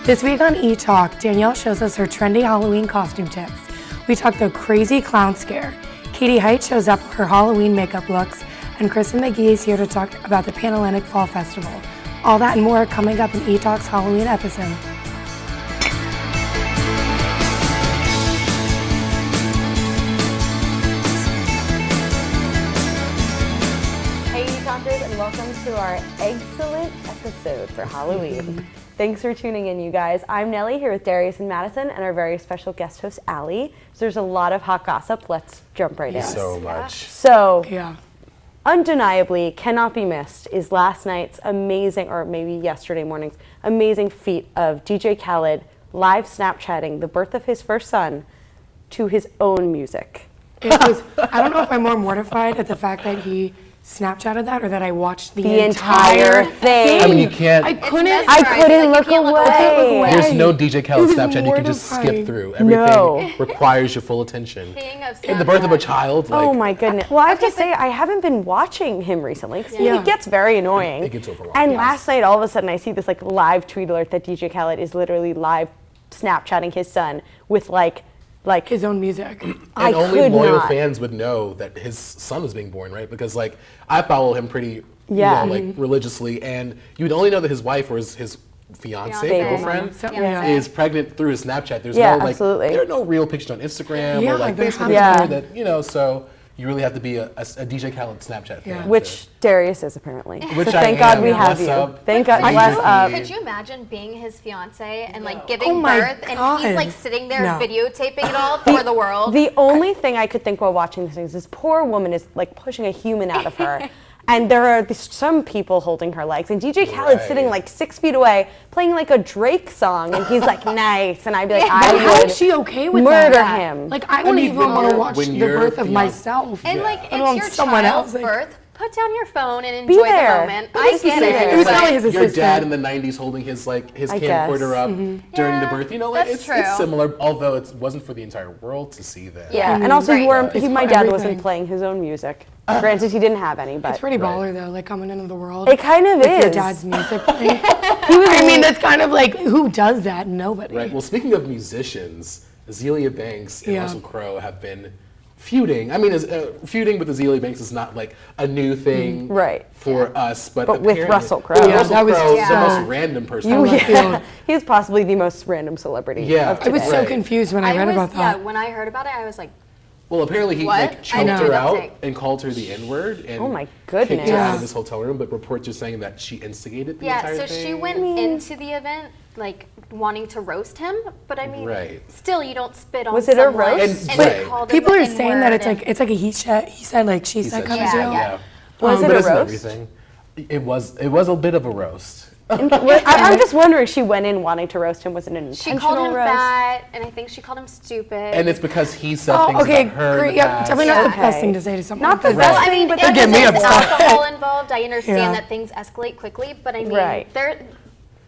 This week on ETalk, Danielle shows us her trendy Halloween costume tips. We talk the crazy clown scare. Katie Height shows up with her Halloween makeup looks, and Kristen McGee is here to talk about the Panhellic Fall Festival. All that and more coming up in ETalk's Halloween episode. Hey ETalkers, and welcome to our excellent episode for Halloween. Thanks for tuning in, you guys. I'm Nellie here with Darius and Madison and our very special guest host, Allie. So there's a lot of hot gossip. Let's jump right in. So much. So, Yeah. undeniably, cannot be missed is last night's amazing, or maybe yesterday morning's amazing feat of DJ Khaled live Snapchatting the birth of his first son to his own music. It was, I don't know if I'm more mortified at the fact that he Snapchatted that or that I watched the entire thing. I mean, you can't. I couldn't look away. There's no DJ Khaled It was Snapchat you can just mortifying. skip through. Everything requires your full attention. King of In the birth of a child, like, Oh my goodness. Well, I have to say, I haven't been watching him recently because Yeah. he gets very annoying. it gets overwhelming. And last night, all of a sudden, I see this like live tweet alert that DJ Khaled is literally live Snapchatting his son with like his own music. I And only could loyal not. fans would know that his son was being born, right? Because like I follow him pretty, Yeah. like religiously, and you would only know that his wife or his fiance, Baby. girlfriend, So- yeah. is pregnant through his Snapchat. There's Yeah, no like, absolutely. there are no real pictures on Instagram Yeah, or like there's Facebook not. that so you really have to be a DJ Khaled Snapchat fan. Yeah. Which Darius is apparently. Which so I thank God am. we have Bless you. up. Thank God, I bless do. up. Could you imagine being his fiance and like giving Oh my birth and God. he's like sitting there No. videotaping it all for the world? The only thing I could think while watching this thing is this poor woman is like pushing a human out of her. And there are some people holding her legs. And DJ Khaled's Right. sitting like 6 feet away playing like a Drake song. And he's like, nice. And I'd be like, But I how would is she okay with murder that? him. Like, I wouldn't mean, even when want to you're- watch when the you're birth of fiance- myself. and like Let alone it's your someone child's else. birth. Put down your phone and Be enjoy there. the moment. But I just get be it. there. It was but- probably his your assistant. dad in the 90s holding his I camcorder guess. up during the Yeah, birth. You know, that's it's true. similar, although it wasn't for the entire world to see that. Yeah, and also Right. my for dad everything. wasn't playing his own music. Granted, he didn't have any, but It's pretty Right. baller though, like coming into the world. it kind of with is. your dad's music playing. I mean, that's kind of like, who does that? Nobody. Right. Well, speaking of musicians, Azealia Banks and Yeah. Russell Crowe have been feuding. I mean, feuding with Azealia Banks is not like a new thing Right. for us, but But with apparently- Russell Crowe. Yeah, Russell that was Crowe, just, the most random person. Yeah, he's possibly the most random celebrity. Yeah. of I was today. so Right. confused when I read about Yeah, that. when I heard about it, I was like, Well, apparently he What? like I choked know. her out Nothing. and called her the N-word and Oh my kicked goodness. her out Yeah. of this hotel room. But reports are saying that she instigated the yeah. entire So thing. she went into the event like wanting to roast him, but I mean, Right. still, you don't spit on. Was it a someone roast? And Right. call them People the are saying that N-word it's like a he said like she He said said kind she of said, deal. yeah. Was it but a isn't roast? everything. It was a bit of a roast. I'm just wondering, she went in wanting to roast him. Was it an She intentional called him roast? fat, and I think she called him stupid. And it's because he said Oh, things okay, about her. in great. the Yeah, past. definitely not the Okay. best thing to say to someone. Not the because- best I mean, thing, but if get me there's upset. alcohol involved, I understand Yeah. that things escalate quickly, but I mean, Right.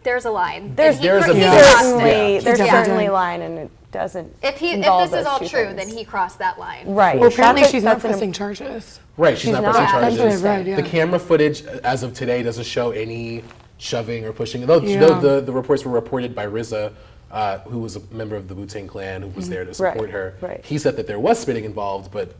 there's a line. There's And he there's a he Yeah. crossed certainly it. there's definitely certainly did. a line, and it doesn't. If involve this is those all two true, things. then he crossed that line. Right. Well, apparently That's- she's not that's an- pressing charges. Right, she's not not. pressing Yeah, charges. that's what I read, yeah. The camera footage, as of today, doesn't show any shoving or pushing. Though Yeah. the reports were reported by RZA, who was a member of the Wu-Tang Clan, who was there to support Right, her. right. He said that there was spitting involved, but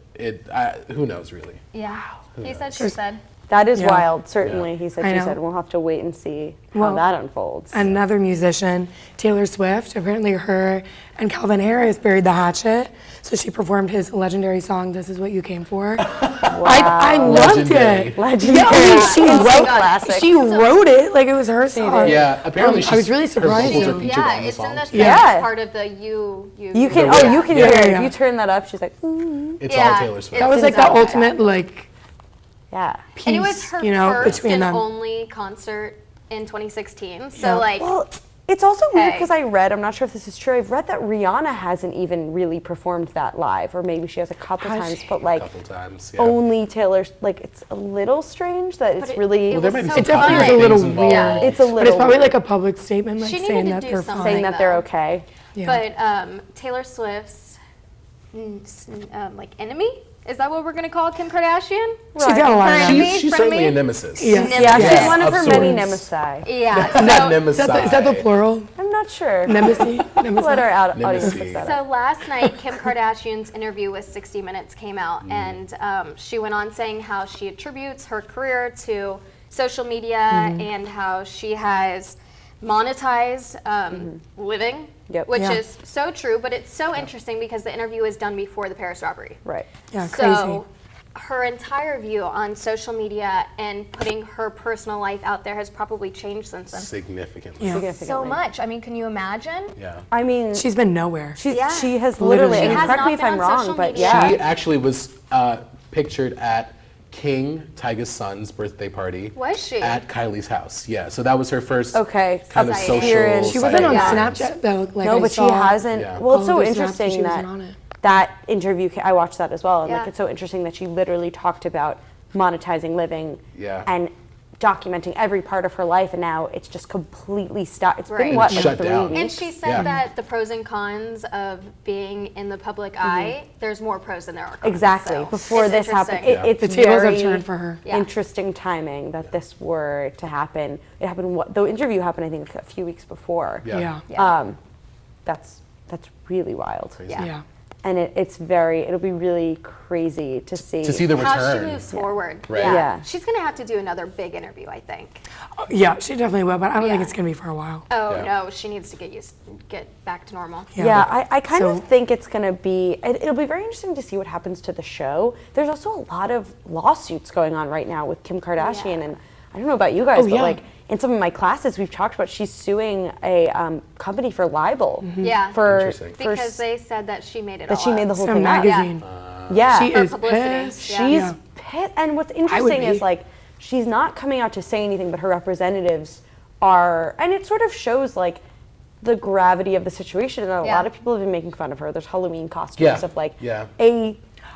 who knows really? Yeah. He said, she said. That is Yeah. wild. Certainly, Yeah. he said. I She know. said. We'll have to wait and see how Well, that unfolds. Another musician, Taylor Swift, apparently her and Calvin Harris buried the hatchet, so she performed his legendary song, This Is What You Came For. I loved Legendary. it. Legendary. Yeah, I mean, she Well wrote, classic. she wrote it like it was her song. Yeah, apparently I was really her surprised. vocals are though. featured Yeah, on the it's song. in the Yeah. second part of the you. You can. The Oh, rap. you can Yeah. hear it. Yeah. If you turn that up, she's like, It's Yeah. all Taylor Swift. That was like the Exactly. ultimate like yeah. piece, And it was her you know, first between and them. only concert in 2016. So Yeah. like, Well, it's also weird Hey. because I read. I'm not sure if this is true. I've read that Rihanna hasn't even really performed that live, or maybe she has a couple Has times, she? but a like couple times. Yeah. only Taylor. Like it's a little strange that it's it- really. it there was might be so some It definitely was a copyright little things involved. weird. It's a But it's little probably weird. like a public statement, like She needed saying to that do they're something. fine. saying that they're okay. Yeah. but Taylor Swift's like enemy. Is that what we're gonna call Kim Kardashian? She's got a lot of Her them. enemy? She's Frenemy? certainly a nemesis. Yes. Yeah, she's Yes, one of her of many sorts. nemesis. Yeah. Not So, nemesis. Is that the plural? I mean, I'm not sure. Nemesis. Let our audience Nemesis. look that up. So last night, Kim Kardashian's interview with 60 Minutes came out, and she went on saying how she attributes her career to social media and how she has monetized living, which Yeah. is so true, but it's so interesting because the interview is done before the Paris robbery. Right. Yeah, crazy. So her entire view on social media and putting her personal life out there has probably changed since then. Significantly. Yeah. So Significantly. much. I mean, can you imagine? Yeah. I mean, She's been nowhere. she Yeah. has Literally. literally, She and has correct me not if I'm been on wrong, social but media. yeah. She actually was pictured at King Tyga's son's birthday party. Was she? At Kylie's house. Yeah. So that was her first Okay. kind of Sighting. social. Appearance. She wasn't on sighting. Snapchat though. Like No, I but she saw hasn't. Yeah. Well, it's all so of her snaps, but she interesting wasn't that on it. that interview. I watched that as well, and like Yeah. it's so interesting that she literally talked about monetizing living Yeah. and documenting every part of her life, and now it's just completely stopped. It's Right. been what, It's like shut 3 down. weeks? And she said Yeah. that the pros and cons of being in the public eye, there's more pros than there are cons. Exactly. So Before it's this happened, interesting. it's The tables have very turned for her. Yeah. interesting timing that this were to happen. It happened. The interview happened, I think, a few weeks before. Yeah. Yeah. That's really wild. Yeah. Yeah. And it'll be really crazy to see. To see the How she return. moves forward. Right. Yeah. She's going to have to do another big interview, I think. Yeah, she definitely will, but I don't think Yeah. it's gonna be for a while. Oh, Yeah. no, she needs to get back to normal. Yeah, I kind So- of think it's going to be, it'll be very interesting to see what happens to the show. There's also a lot of lawsuits going on right now with Kim Kardashian, Yeah. and I don't know about you guys, Oh, but yeah. like in some of my classes, we've talked about she's suing a company for libel. Yeah. For, Interesting. for Because they said that she made it that all she made up. the whole Some thing up. magazine. Yeah. She For is publicity. pissed. Yeah. She's Yeah. pissed. And what's would interesting is be. like she's not coming out to say anything, but her representatives are, and it sort of shows like the gravity of the situation. And a Yeah. lot of people have been making fun of her. There's Halloween costumes Yeah. of like Yeah.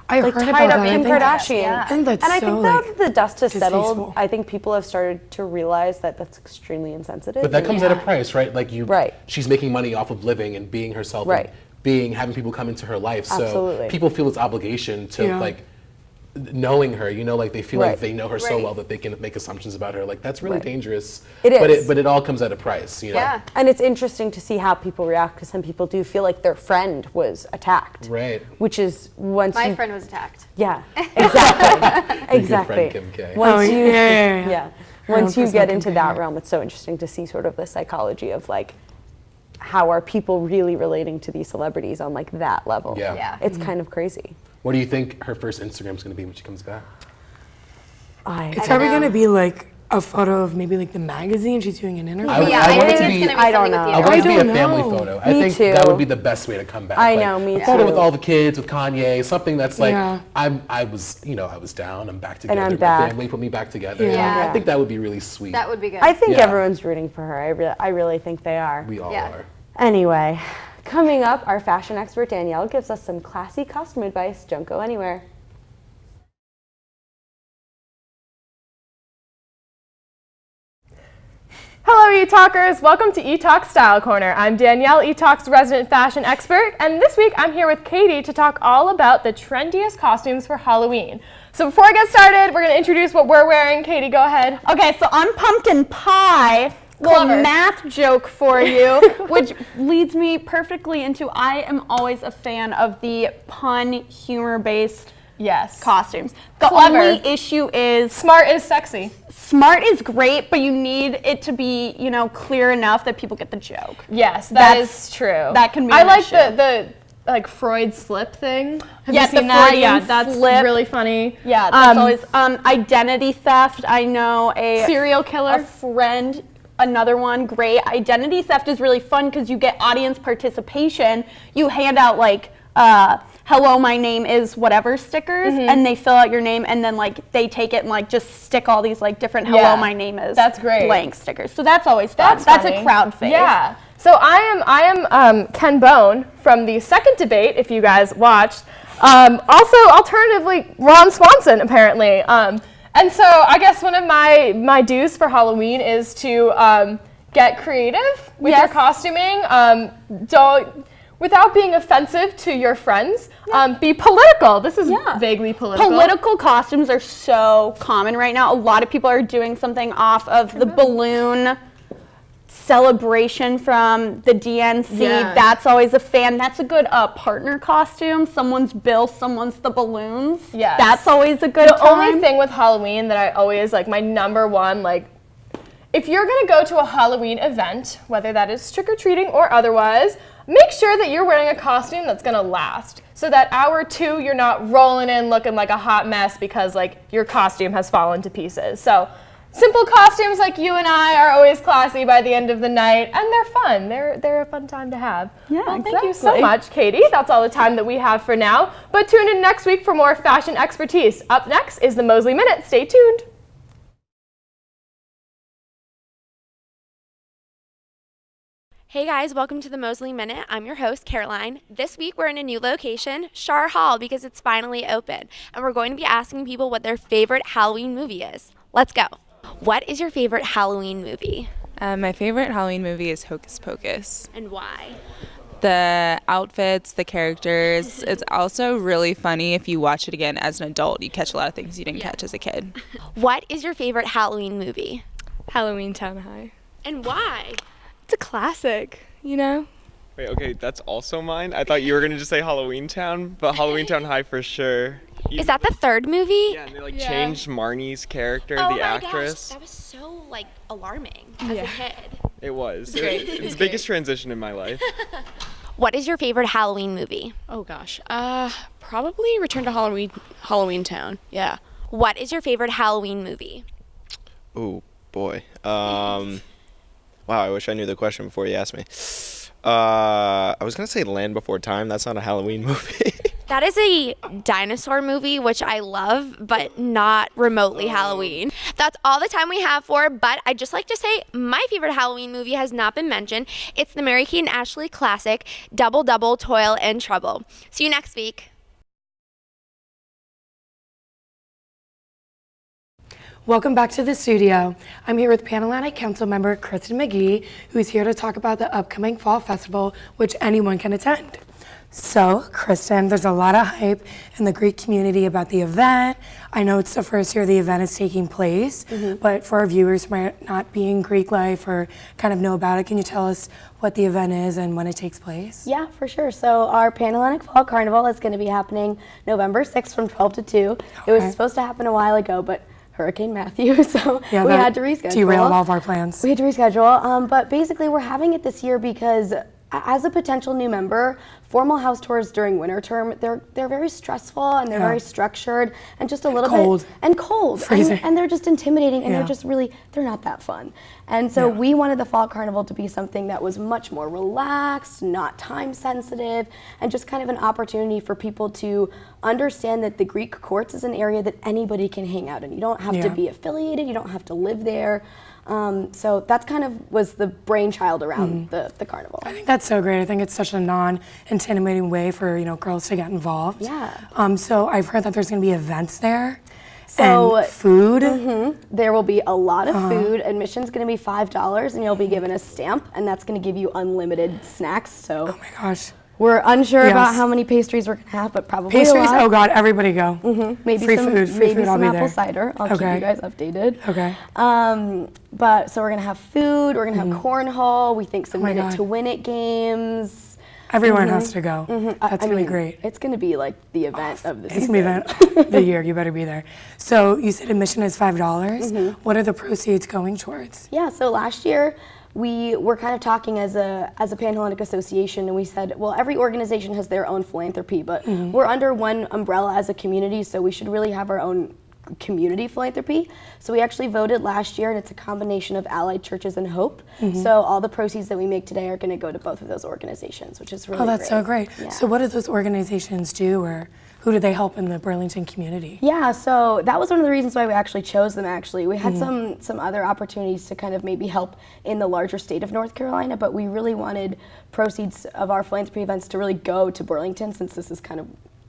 I like heard tied about up that. Kim Kardashian. Yeah. I think that's and I so, think now like, that the dust has settled, distasteful. I think people have started to realize that that's extremely insensitive. But that and- comes at a price, right? Like Right. she's making money off of living and being herself, Right. and having people come into her life. So Absolutely. people feel this obligation to Yeah. like knowing her. You know, like they feel Right. like they know her so Right. well that they can make assumptions about her. Like that's really Right. dangerous. It is. But it all comes at a price. You know. Yeah. And it's interesting to see how people react because some people do feel like their friend was attacked. Right. Which is once My you, friend was attacked. yeah, exactly, Your exactly. good friend Kim K. Once Oh, you, yeah. Once you Personal get into that companion. realm, it's so interesting to see sort of the psychology of like how are people really relating to these celebrities on like that level. Yeah. Yeah. It's kind of crazy. What do you think her first Instagram's going to be when she comes back? It's I probably know. gonna be like a photo of maybe like the magazine. She's doing an interview. I would- Yeah, I I want it think to it's be- going to be I don't something know. with I the want it to be a don't family know. photo. I Me think too. that would be the best way to come back. I Like, know, me photo too. with all the kids, with Kanye, something that's like, Yeah. I was down, I'm back together. I'm My back. family put me back together. Yeah. I think that would be really sweet. That would be good. I think Yeah. everyone's rooting for her. I really think they are. We all Yeah. are. Anyway, coming up, our fashion expert Danielle gives us some classy costume advice. Don't go anywhere. Hello, ETalkers! Welcome to ETalk Style Corner. I'm Danielle, ETalk's resident fashion expert, and this week I'm here with Katie to talk all about the trendiest costumes for Halloween. So before I get started, we're going to introduce what we're wearing. Katie, go ahead. Okay, so I'm pumpkin pie. Clever. Little math joke for you, which leads me perfectly into I am always a fan of the pun humor-based Yes. costumes. The Clever. only issue is Smart is sexy. smart is great, but you need it to be, clear enough that people get the joke. Yes, That's- is true. that can be I an like issue. the like Freud slip thing. Have Yeah, you seen the that? Freudian Yeah, that's slip. really funny. Yeah, that's always identity theft. I know Serial killer. a friend, another one, great. Identity theft is really fun because you get audience participation. You hand out like hello, my name is whatever stickers, and they fill out your name, and then like they take it and like just stick all these like different hello, Yeah, my name is that's great. blank stickers. So that's always fun. That's funny. a crowd fave. Yeah. So I am Ken Bone from the second debate, if you guys watched. Also, alternatively, Ron Swanson, apparently. And so I guess one of my dues for Halloween is to get creative with your Yes. costuming. Without being offensive to your friends, be political. This is Yeah. vaguely political. Political costumes are so common right now. A lot of people are doing something off of the balloon celebration from the DNC. Yeah. That's always a fan. That's a good partner costume. Someone's Bill, someone's the balloons. Yes. That's always a good The time. only thing with Halloween that I always, like, my number one, like, if you're gonna go to a Halloween event, whether that is trick-or-treating or otherwise, make sure that you're wearing a costume that's gonna last. So that hour 2, you're not rolling in looking like a hot mess because, like, your costume has fallen to pieces. So simple costumes like you and I are always classy by the end of the night, and they're fun. They're a fun time to have. Yeah, well, thank you so exactly. much, Katie. That's all the time that we have for now. But tune in next week for more fashion expertise. Up next is the Mosley Minute. Stay tuned. Hey guys, welcome to the Mosley Minute. I'm your host, Caroline. This week we're in a new location, Shar Hall, because it's finally open. And we're going to be asking people what their favorite Halloween movie is. Let's go. What is your favorite Halloween movie? My favorite Halloween movie is Hocus Pocus. And why? The outfits, the characters. It's also really funny if you watch it again as an adult. You catch a lot of things you didn't catch as a kid. What is your favorite Halloween movie? Halloween Town High. And why? It's a classic, you know? Wait, okay, that's also mine? I thought you were going to just say Halloween Town, but Halloween Town High for sure. Is that the third movie? Yeah, and they changed Marnie's character, Oh the my actress. gosh, that was so alarming as a kid. It was. great. It's the biggest transition in my life. What is your favorite Halloween movie? Oh gosh. Probably Return to Halloween Town. Yeah. What is your favorite Halloween movie? Oh boy. Wow, I wish I knew the question before you asked me. I was gonna say Land Before Time. That's not a Halloween movie. That is a dinosaur movie, which I love, but not remotely Halloween. That's all the time we have for, but I'd just like to say my favorite Halloween movie has not been mentioned. It's the Mary-Kate and Ashley classic, Double Double, Toil and Trouble. See you next week. Welcome back to the studio. I'm here with Panhellic Council member Kristen McGee, who's here to talk about the upcoming Fall Festival, which anyone can attend. So, Kristen, there's a lot of hype in the Greek community about the event. I know it's the first year the event is taking place, but for our viewers who might not be in Greek life or kind of know about it, can you tell us what the event is and when it takes place? Yeah, for sure. So our Panhellic Fall Carnival is going to be happening November 6th from 12 to 2. It was supposed to happen a while ago, but Hurricane Matthew, so we had to reschedule. Derailed all of our plans. We had to reschedule, but basically we're having it this year because as a potential new member, formal house tours during winter term, they're very stressful and they're very structured and just a little cold. And cold. Freezing. And they're just intimidating and they're just really, they're not that fun. And so we wanted the Fall Carnival to be something that was much more relaxed, not time sensitive, and just kind of an opportunity for people to understand that the Greek courts is an area that anybody can hang out in. You don't have to be affiliated, you don't have to live there. So that's kind of was the brainchild around the carnival. I think that's so great. I think it's such a non-intimidating way for girls to get involved. Yeah. So I've heard that there's going to be events there. So and food. There will be a lot of food. Admission's going to be $5, and you'll be given a stamp, and that's going to give you unlimited snacks. So Oh my gosh. we're unsure about how many pastries we're going to have, but probably Pastries? a lot. Oh God, everybody go. Maybe Free some, food, maybe I'll some be apple there. cider. I'll keep you guys updated. Okay. But so we're gonna have food. We're gonna have cornhole. We think some my minute God. to win it games. Everyone has to go. That's I going to be mean, great. it's gonna be like the event of the It's season. going to be event of the year. You better be there. So you said admission is $5. What are the proceeds going towards? Yeah. So last year we were kind of talking as a Panhellic association, and we said, well, every organization has their own philanthropy, but we're under one umbrella as a community, so we should really have our own community philanthropy. So we actually voted last year, and it's a combination of Allied Churches and Hope. So all the proceeds that we make today are going to go to both of those organizations, which is really Oh, that's great. so great. Yeah. So what do those organizations do, or who do they help in the Burlington community? Yeah, so that was one of the reasons why we actually chose them. Actually, we had some other opportunities to kind of maybe help in the larger state of North Carolina, but we really wanted proceeds of our philanthropy events to really go to Burlington, since this is kind of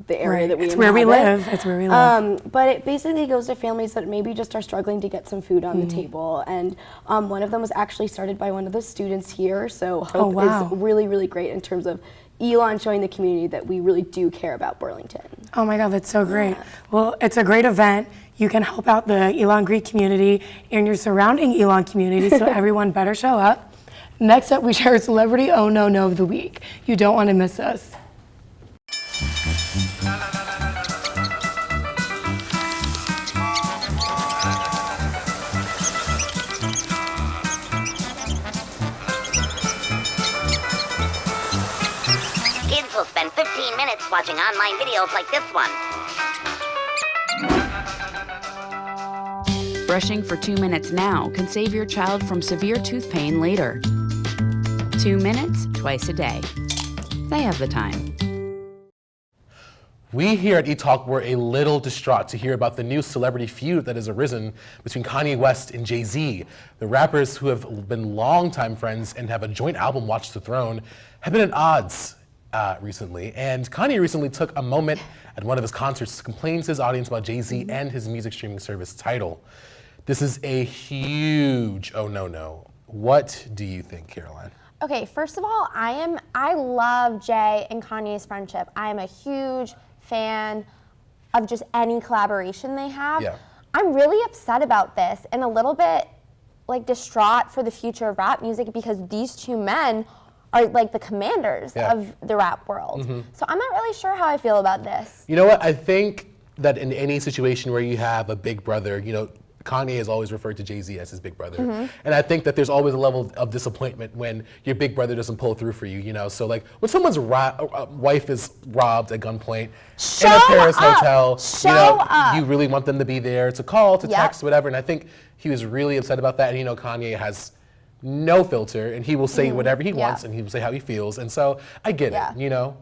the area that we It's where we inhabit. live. It's where we live. But it basically goes to families that maybe just are struggling to get some food on the table. And one of them was actually started by one of the students here. So Hope wow. is really, really great in terms of Elon showing the community that we really do care about Burlington. Oh my God, that's so great. Well, it's a great event. You can help out the Elon Greek community and your surrounding Elon community, so everyone better show up. Next up, we share Celebrity Oh No No of the Week. You don't want to miss us. Kids will spend 15 minutes watching online videos like this one. Brushing for 2 minutes now can save your child from severe tooth pain later. 2 minutes, twice a day. They have the time. We here at ETalk were a little distraught to hear about the new celebrity feud that has arisen between Kanye West and Jay-Z. The rappers, who have been longtime friends and have a joint album, Watch the Throne, have been at odds recently. And Kanye recently took a moment at one of his concerts to complain to his audience about Jay-Z and his music streaming service Tidal. This is a huge oh no no. What do you think, Caroline? Okay, first of all, I love Jay and Kanye's friendship. I am a huge fan of just any collaboration they have. Yeah. I'm really upset about this and a little bit like distraught for the future of rap music because these two men are like the commanders of the rap world. So I'm not really sure how I feel about this. You know what? I think that in any situation where you have a big brother, you know, Kanye has always referred to Jay-Z as his big brother. And I think that there's always a level of disappointment when your big brother doesn't pull through for you, you know? So like when someone's wife is robbed at gunpoint in a Paris hotel, you really want them to be there to call, to text, whatever. And I think he was really upset about that. And you know, Kanye has no filter and he will say whatever he wants and he will say how he feels. And so I get it, you know?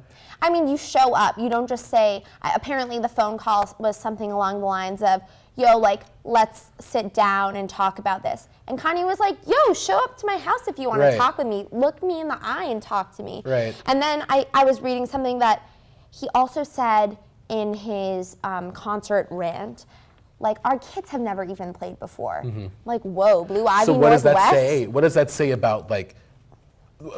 I mean, you show up. You don't just say, apparently the phone call was something along the lines of, yo, like, let's sit down and talk about this. And Kanye was like, yo, show up to my house if you want to talk with me. Look me in the eye and talk to me. And then I was reading something that he also said in his concert rant, like, our kids have never even played before. Like, whoa, Blue Ivy So what does that say? What does that say about, like,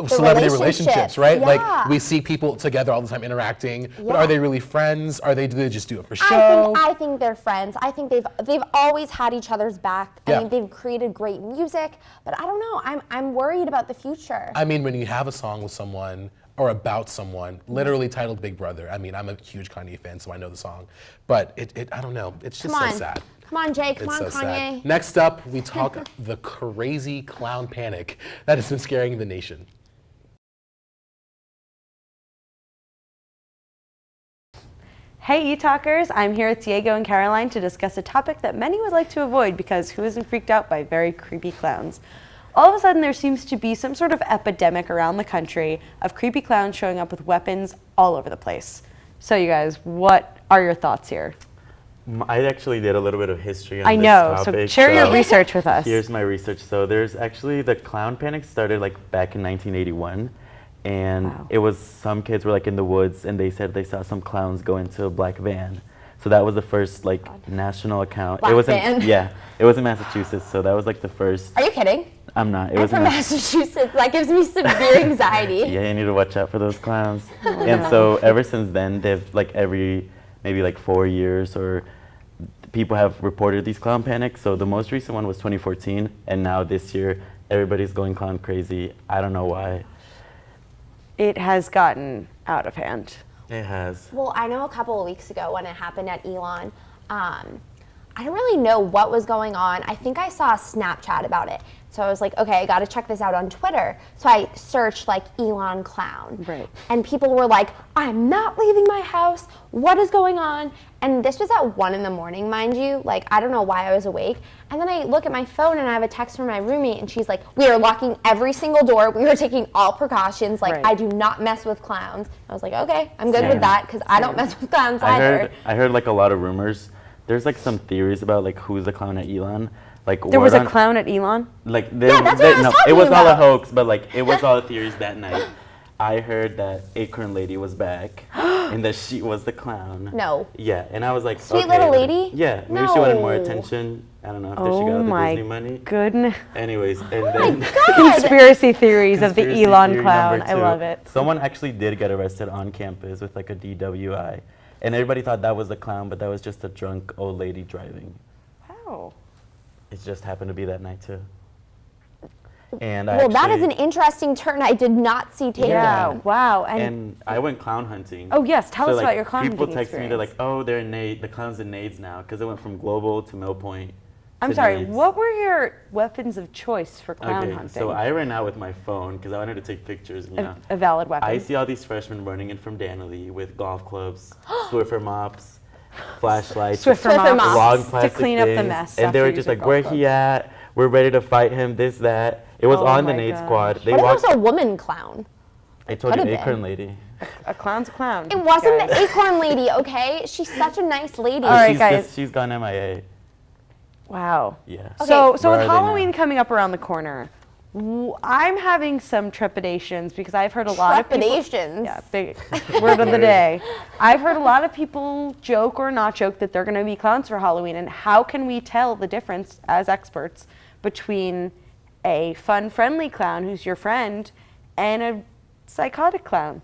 celebrity relationships, right? Like we see people together all the time interacting, but are they really friends? Do they just do it for show? I think they're friends. I think they've always had each other's back. I mean, they've created great music, but I don't know. I'm worried about the future. I mean, when you have a song with someone or about someone, literally titled Big Brother. I mean, I'm a huge Kanye fan, so I know the song, but I don't know. It's just so sad. Come on, Jay. Come on, so Kanye. Sad. Next up, we talk the crazy clown panic that has been scaring the nation. Hey ETalkers, I'm here with Diego and Caroline to discuss a topic that many would like to avoid because who isn't freaked out by very creepy clowns? All of a sudden there seems to be some sort of epidemic around the country of creepy clowns showing up with weapons all over the place. So you guys, what are your thoughts here? I actually did a little bit of history on this topic. So share your research with us. Here's my research. So there's actually, the clown panic started like back in 1981. And it was, some kids were like in the woods and they said they saw some clowns go into a black van. So that was the first like national account. Black it was van? It was in Massachusetts, so that was like the first. Are you kidding? I'm not. It I'm was from Massachusetts. That gives me severe anxiety. Yeah, you need to watch out for those clowns. And so ever since then, they've like maybe like 4 years or people have reported these clown panics. So the most recent one was 2014, and now this year, everybody's going clown crazy. I don't know why. It has gotten out of hand. It has. Well, I know a couple of weeks ago when it happened at Elon, I don't really know what was going on. I think I saw a Snapchat about it. So I was like, okay, I gotta check this out on Twitter. So I searched like Elon clown. And people were like, I'm not leaving my house. What is going on? And this was at 1 in the morning, mind you. Like, I don't know why I was awake. And then I look at my phone and I have a text from my roommate and she's like, we are locking every single door. We are taking all precautions. Like, I do not mess with clowns. I was like, okay, I'm good with that because I don't mess with clowns either. I heard like a lot of rumors. There's like some theories about like who's the clown at Elon. Like there was a clown at Elon? Like it was all a hoax, but like it was all theories that night. I heard that Acorn Lady was back and that she was the clown. No. Yeah, and I was like, Sweet little lady? Yeah, maybe she wanted more attention. I don't know if she got the Disney money. Goodness. Anyways, and then conspiracy theories of the Elon clown. I love it. Someone actually did get arrested on campus with like a DWI. And everybody thought that was the clown, but that was just a drunk old lady driving. Wow. It just happened to be that night too. And Well, that is an interesting turn I did not see taken. Yeah, wow. And I went clown hunting. Oh, yes, tell us like, about your clown people hunting text me, they're like, oh, they're in the clown's in Nades now, because it went from Global to Mill Point. I'm sorry, what were your weapons of choice for clown hunting? So I ran out with my phone because I wanted to take pictures. You know, a valid weapon. I see all these freshmen running in from Danley with golf clubs, Swiffer mops, flashlights, Swiffer mops long plastic to clean up the things, mess. and they were just like, "Where he at? We're ready to fight him." This, that. It was all in the Nade squad. What if it was a woman clown? I told you, Acorn Lady. A clown's a clown. It wasn't the Acorn Lady, okay? She's such a nice lady. All right, guys. She's gone MIA. Wow. Yeah. Okay. So with Halloween coming up around the corner, I'm having some trepidations because I've heard a lot of people. Trepidations. Yeah, big word of the day. I've heard a lot of people joke or not joke that they're going to be clowns for Halloween, and how can we tell the difference as experts between a fun, friendly clown who's your friend and a psychotic clown?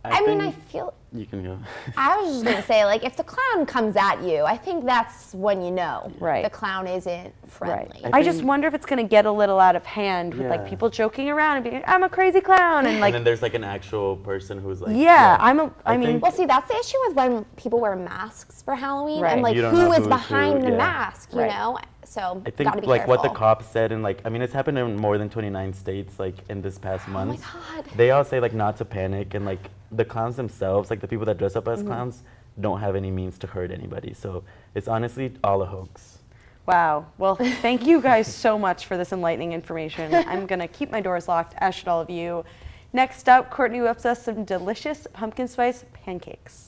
I mean, I feel. You can go. I was just gonna say, like, if the clown comes at you, I think that's when you know the clown isn't friendly. I just wonder if it's gonna get a little out of hand with like people joking around and being like, "I'm a crazy clown," and like. And then there's like an actual person who's like. I mean. Well, see, that's the issue with when people wear masks for Halloween, Right. and like You don't who know is who's behind who, the mask, you know? So I think gotta be like careful. what the cops said, and like I mean it's happened in more than 29 states like in this past month. Oh my God. They all say like not to panic, and like the clowns themselves, like the people that dress up as clowns, don't have any means to hurt anybody. So it's honestly all a hoax. Wow. Well, thank you guys so much for this enlightening information. I'm gonna keep my doors locked, as should all of you. Next up, Courtney whips us some delicious pumpkin spice pancakes.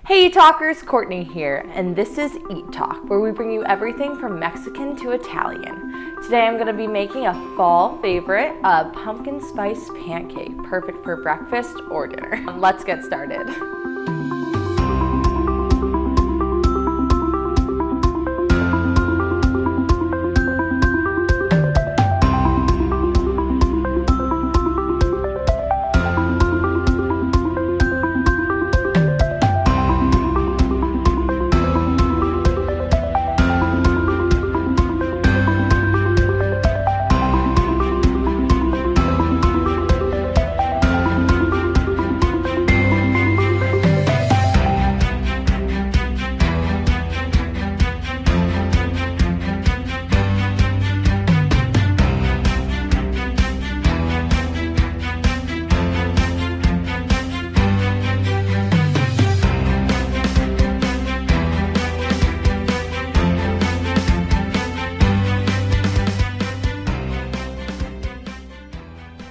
Hey talkers, Courtney here, and this is Eat Talk, where we bring you everything from Mexican to Italian. Today I'm going to be making a fall favorite, a pumpkin spice pancake, perfect for breakfast or dinner. Let's get started.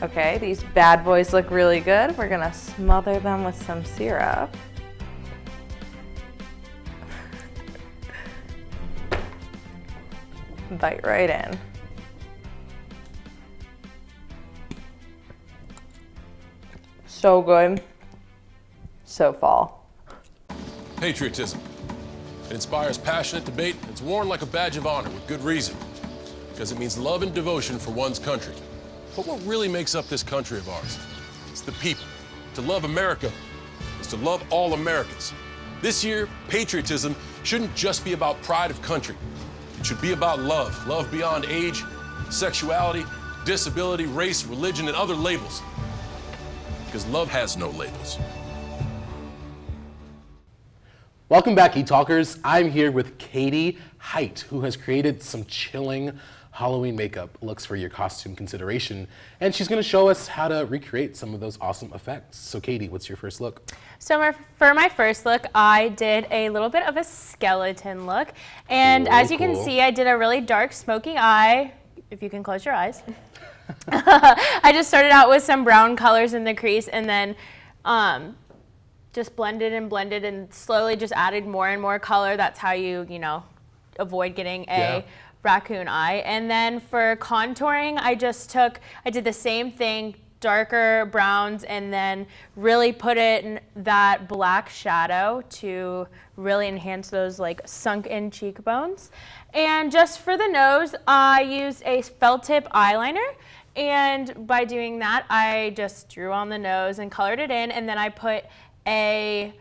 Okay, these bad boys look really good. We're gonna smother them with some syrup. Bite right in. So good. So fall. Patriotism. It inspires passionate debate. It's worn like a badge of honor with good reason, because it means love and devotion for one's country. But what really makes up this country of ours? It's the people. To love America is to love all Americans. This year, patriotism shouldn't just be about pride of country. It should be about love. Love beyond age, sexuality, disability, race, religion, and other labels. Because love has no labels. Welcome back, E-Talkers. I'm here with Katie Height, who has created some chilling Halloween makeup looks for your costume consideration, and she's going to show us how to recreate some of those awesome effects. So Katie, what's your first look? So for my first look, I did a little bit of a skeleton look, and as you can see, I did a really dark smoking eye, if you can close your eyes. I just started out with some brown colors in the crease, and then just blended and slowly just added more and more color. That's how you avoid getting a raccoon eye. And then for contouring, I did the same thing, darker browns, and then really put it in that black shadow to really enhance those like sunk in cheekbones. And just for the nose, I used a felt tip eyeliner. And by doing that, I just drew on the nose and colored it in, and then I put a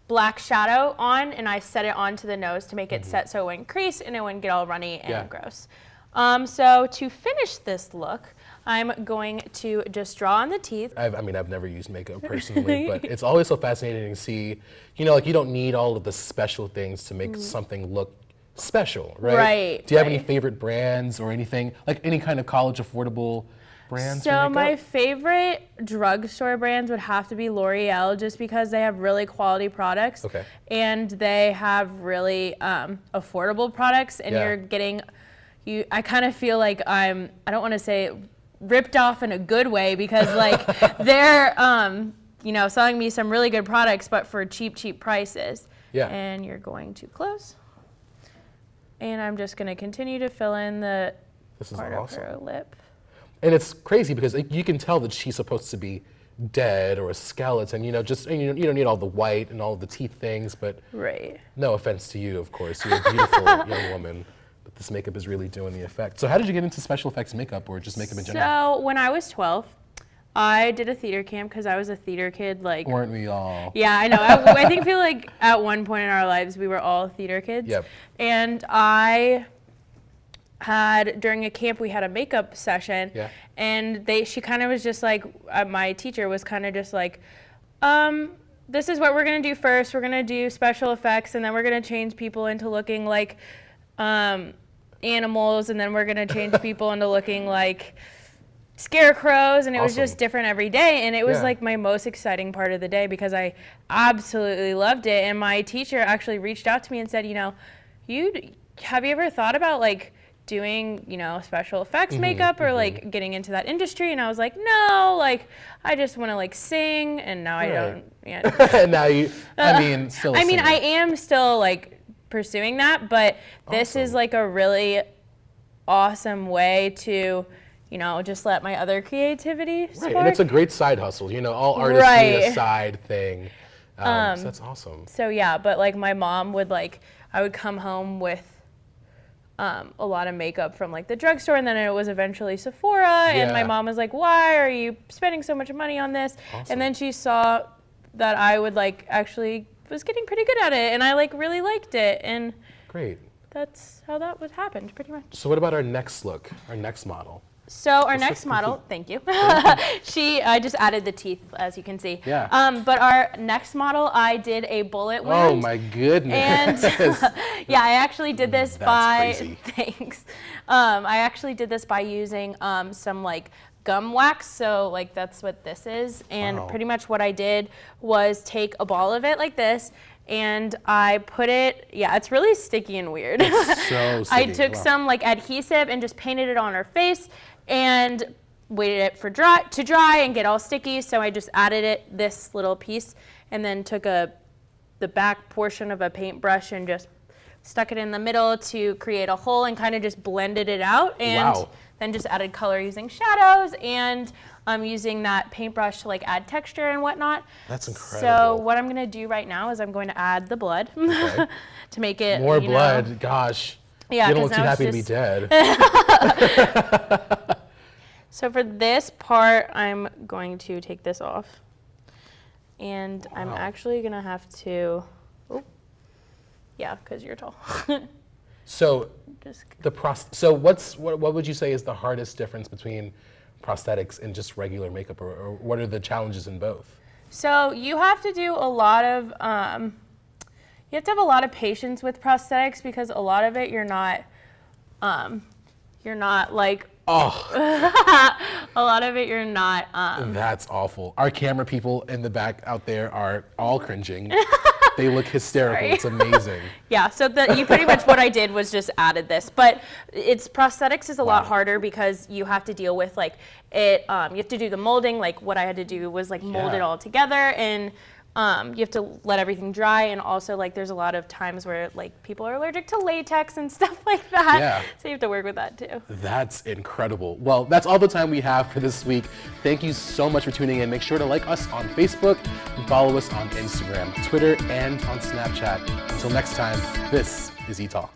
black shadow on, and I set it onto the nose to make it set so it wouldn't crease and it wouldn't get all runny and gross. So to finish this look, I'm going to just draw on the teeth. I mean, I've never used makeup personally, but it's always so fascinating to see, you know, like you don't need all of the special things to make something look special, right? Right. Do you have any favorite brands or anything, like any kind of college affordable brands for So makeup? my favorite drugstore brands would have to be L'Oreal, just because they have really quality products. Okay. And they have really affordable products, and you're getting, I kind of feel like I don't want to say ripped off in a good way, because like they're you know, selling me some really good products but for cheap prices. Yeah. And you're going to close, and I'm just going to continue to fill in the part of her lip. And it's crazy because you can tell that she's supposed to be dead or a skeleton, you know, just, you don't need all the white and all of the teeth things, but no offense to you, of course, you're a beautiful young woman. This makeup is really doing the effect. So how did you get into special effects makeup, or just makeup in general? So when I was 12, I did a theater camp because I was a theater kid. Like, weren't we all? Yeah, I know. I think feel like at one point in our lives we were all theater kids. Yep. And I had, during a camp, we had a makeup session. Yeah. And she kind of was just like, my teacher was kind of just like, this is what we're gonna do first. We're gonna do special effects, and then we're gonna change people into looking like animals, and then we're gonna change people into looking like scarecrows, and it was just different every day, and it was like my most exciting part of the day because I absolutely loved it. And my teacher actually reached out to me and said, you know, have you ever thought about like doing, you know, special effects makeup or like getting into that industry? And I was like, no, like I just want to like sing, and now I don't. Yeah. Now you, I mean, still. I mean, I am still like pursuing that, but this is like a really awesome way to, you know, just let my other creativity spark. Right, and it's a great side hustle. You know, all artists need a side thing. So that's awesome. So yeah, but like my mom would like, I would come home with a lot of makeup from like the drugstore, and then it was eventually Sephora, and my mom was like, why are you spending so much money on this? And then she saw that I would like actually was getting pretty good at it, and I like really liked it, and great. That's how that would happen pretty much. So what about our next look, our next model? So our next model, thank you. I just added the teeth, as you can see. Yeah. But our next model, I did a bullet wound. Oh my goodness. And yeah, I actually did this crazy. Thanks. I actually did this by using some like gum wax. So like that's what this is. And pretty much what I did was take a ball of it like this, and I put it, it's really sticky and weird. It's so sticky. I took some like adhesive and just painted it on her face and waited it for to dry and get all sticky. So I just added this little piece, and then took the back portion of a paintbrush and just stuck it in the middle to create a hole and kind of just blended it out. And then just added color using shadows, and I'm using that paintbrush to like add texture and whatnot. That's incredible. So what I'm gonna do right now is I'm going to add the blood to make it more blood. Gosh. Yeah, you don't look too happy to be dead. So for this part, I'm going to take this off, and I'm actually gonna have to. Because you're tall. So what would you say is the hardest difference between prosthetics and just regular makeup, or what are the challenges in both? So you have to do a lot of you have to have a lot of patience with prosthetics, because a lot of it you're not like a lot of it you're not That's awful. Our camera people in the back out there are all cringing. They look hysterical. It's amazing. Yeah, so you pretty much what I did was just added this, but prosthetics is a lot harder because you have to deal with like it. You have to do the molding. Like what I had to do was like mold it all together, and you have to let everything dry. And also like there's a lot of times where like people are allergic to latex and stuff like that. Yeah. So you have to work with that too. That's incredible. Well, that's all the time we have for this week. Thank you so much for tuning in. Make sure to like us on Facebook and follow us on Instagram, Twitter, and on Snapchat. Until next time, this is ETalk.